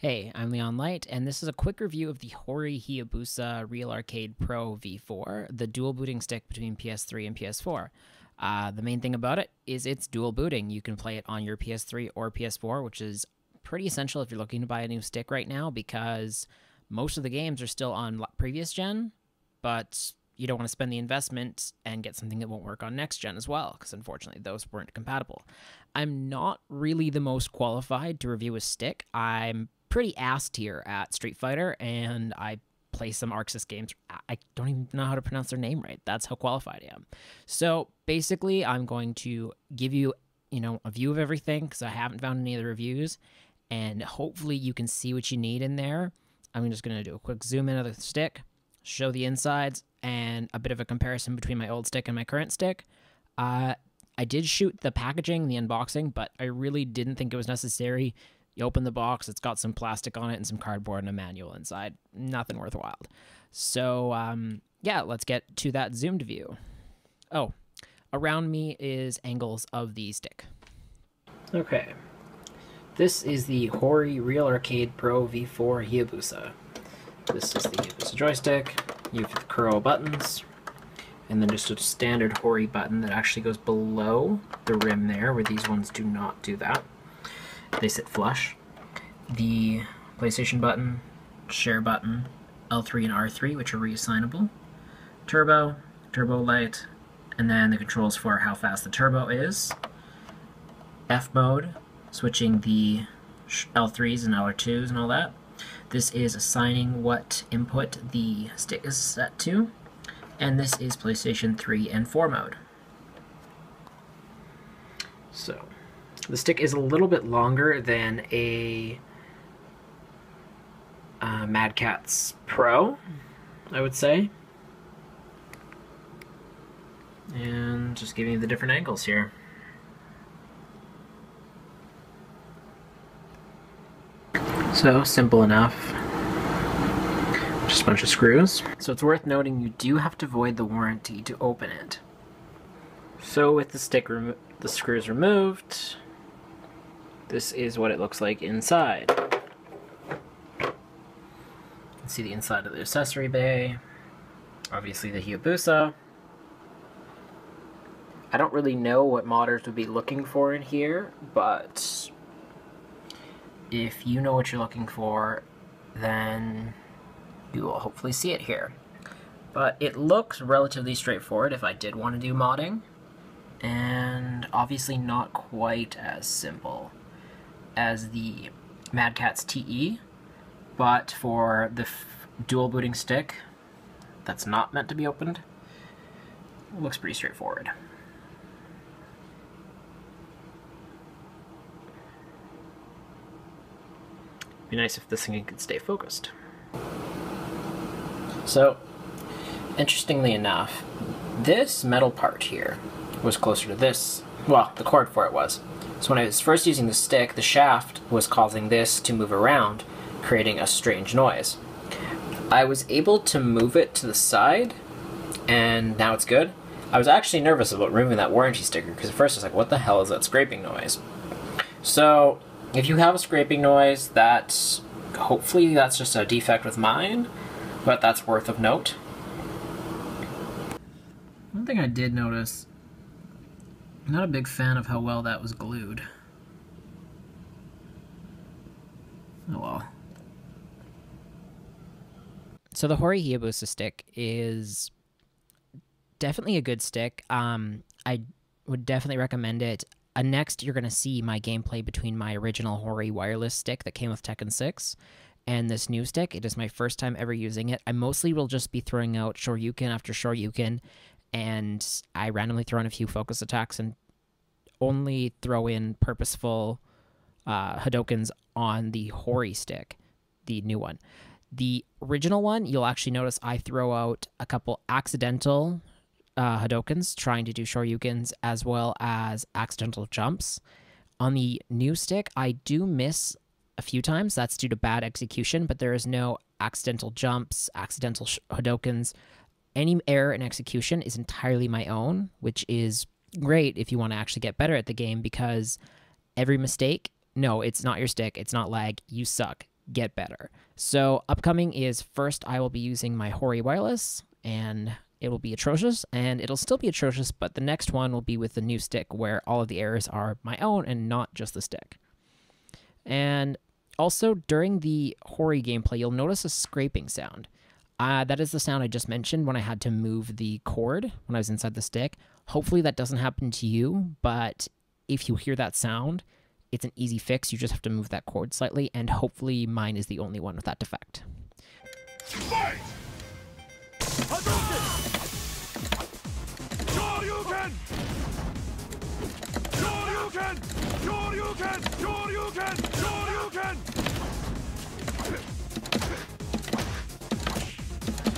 Hey, I'm Leon Light, and this is a quick review of the Hori Hayabusa Real Arcade Pro V4, the dual booting stick between PS3 and PS4. The main thing about it is it's dual booting. You can play it on your PS3 or PS4, which is pretty essential if you're looking to buy a new stick right now because most of the games are still on previous gen, but you don't want to spend the investment and get something that won't work on next gen as well, because unfortunately those weren't compatible. I'm not really the most qualified to review a stick. I'm pretty ass tier at Street Fighter, and I play some Arxis games. I don't even know how to pronounce their name right. That's how qualified I am. So basically, I'm going to give you, a view of everything because I haven't found any of the reviews, and hopefully you can see what you need in there. I'm just going to do a quick zoom in of the stick, show the insides, and a bit of a comparison between my old stick and my current stick. I did shoot the packaging, the unboxing, but I really didn't think it was necessary. You open the box, it's got some plastic on it and some cardboard and a manual inside. Nothing worthwhile. So, yeah, let's get to that zoomed view. Oh, around me is angles of the stick. Okay. This is the Hori Real Arcade Pro V4 Hyabusa. This is the Hyabusa joystick. You have the curl buttons, and then just a standard Hori button that actually goes below the rim there, where these ones do not do that. They sit flush. The PlayStation button, share button, L3 and R3, which are reassignable, turbo, turbo light, and then the controls for how fast the turbo is, F mode, switching the L3s and L2s and all that. This is assigning what input the stick is set to, and this is PlayStation 3 and 4 mode. So, the stick is a little bit longer than a Mad Catz Pro, I would say. And just giving you the different angles here. So, simple enough. Just a bunch of screws. So it's worth noting you do have to void the warranty to open it. So with the stick, the screws removed, this is what it looks like inside. You can see the inside of the accessory bay. Obviously the Hyabusa. I don't really know what modders would be looking for in here, but if you know what you're looking for, then you will hopefully see it here. But it looks relatively straightforward if I did want to do modding, and obviously not quite as simple as the Mad Catz TE, but for the dual booting stick that's not meant to be opened, it looks pretty straightforward. Be nice if this thing could stay focused. So, interestingly enough, this metal part here was closer to this. Well, the cord for it was. So when I was first using the stick, the shaft was causing this to move around, creating a strange noise. I was able to move it to the side, and now it's good. I was actually nervous about removing that warranty sticker, because at first I was like, what the hell is that scraping noise? So, if you have a scraping noise, hopefully that's just a defect with mine, but that's worth of note. One thing I did notice, I'm not a big fan of how well that was glued. Oh well. So the Hori Hyabusa stick is definitely a good stick. I would definitely recommend it. Next, you're going to see my gameplay between my original Hori wireless stick that came with Tekken 6 and this new stick. It is my first time ever using it. I mostly will just be throwing out Shoryuken after Shoryuken, and I randomly throw in a few focus attacks and only throw in purposeful Hadokens on the Hori stick, the new one. The original one, you'll actually notice I throw out a couple accidental Hadokens trying to do Shoryukens as well as accidental jumps. On the new stick, I do miss a few times. That's due to bad execution, but there is no accidental jumps, accidental Hadokens. Any error in execution is entirely my own, which is great if you want to actually get better at the game, because every mistake, no, it's not your stick, it's not lag, you suck. get better. So upcoming is first I will be using my Hori wireless, and it will be atrocious, and it'll still be atrocious, but the next one will be with the new stick where all of the errors are my own and not just the stick. And also during the Hori gameplay, you'll notice a scraping sound. That is the sound I just mentioned when I had to move the cord when I was inside the stick. Hopefully that doesn't happen to you, but if you hear that sound, it's an easy fix. You just have to move that cord slightly, and hopefully mine is the only one with that defect. Fight! Hadouken! Shoryuken! Shoryuken! Shoryuken! Shoryuken! Shoryuken!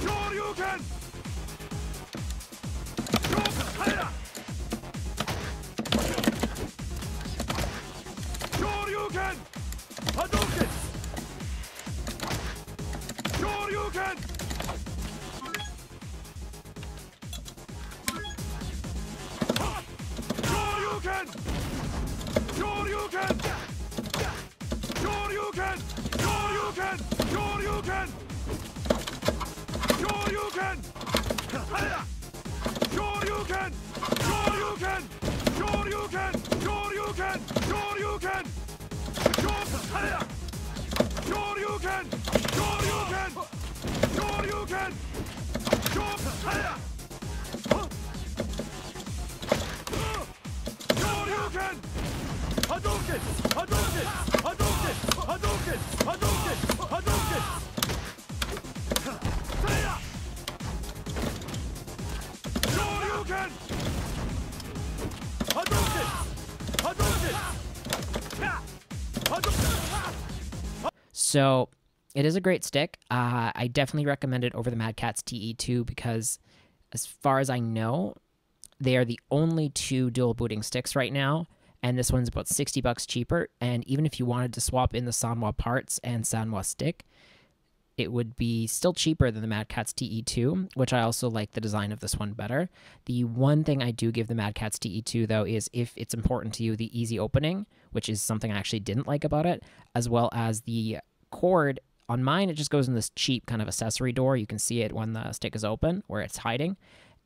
Shoryuken! Shoryuken! Shoryuken! Hadouken! Shoryuken! Shoryuken! Shoryuken! Shoryuken! Shoryuken! Shoryuken! Shoryuken! Shoryuken! Shoryuken! Shoryuken! Shoryuken! Shoryuken! Shoryuken! Shoryuken! Shoryuken! Shoryuken! Shoryuken! Hadouken! Hadouken! Hadouken! Hadouken! Hadouken! Hadouken! Shoryuken! Hadouken! Hadouken! So it is a great stick. I definitely recommend it over the Mad Catz TE2 because as far as I know, they are the only two dual booting sticks right now, and this one's about $60 cheaper. And even if you wanted to swap in the Sanwa parts and Sanwa stick, it would be still cheaper than the Mad Catz TE2, which I also like the design of this one better. The one thing I do give the Mad Catz TE2, though, is if it's important to you, the easy opening, which is something I actually didn't like about it, as well as the cord. On mine, it just goes in this cheap kind of accessory door. You can see it when the stick is open, where it's hiding.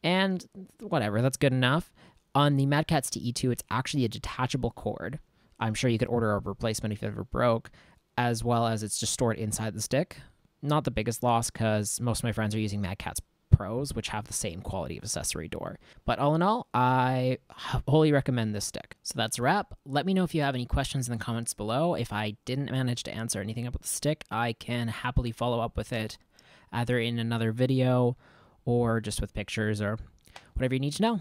And whatever, that's good enough. On the Mad Catz TE2, it's actually a detachable cord. I'm sure you could order a replacement if it ever broke, as well as it's just stored inside the stick. Not the biggest loss because most of my friends are using Mad Catz Pros, which have the same quality of accessory door. But all in all, I wholly recommend this stick. So that's a wrap. Let me know if you have any questions in the comments below. If I didn't manage to answer anything about the stick, I can happily follow up with it either in another video or just with pictures or whatever you need to know.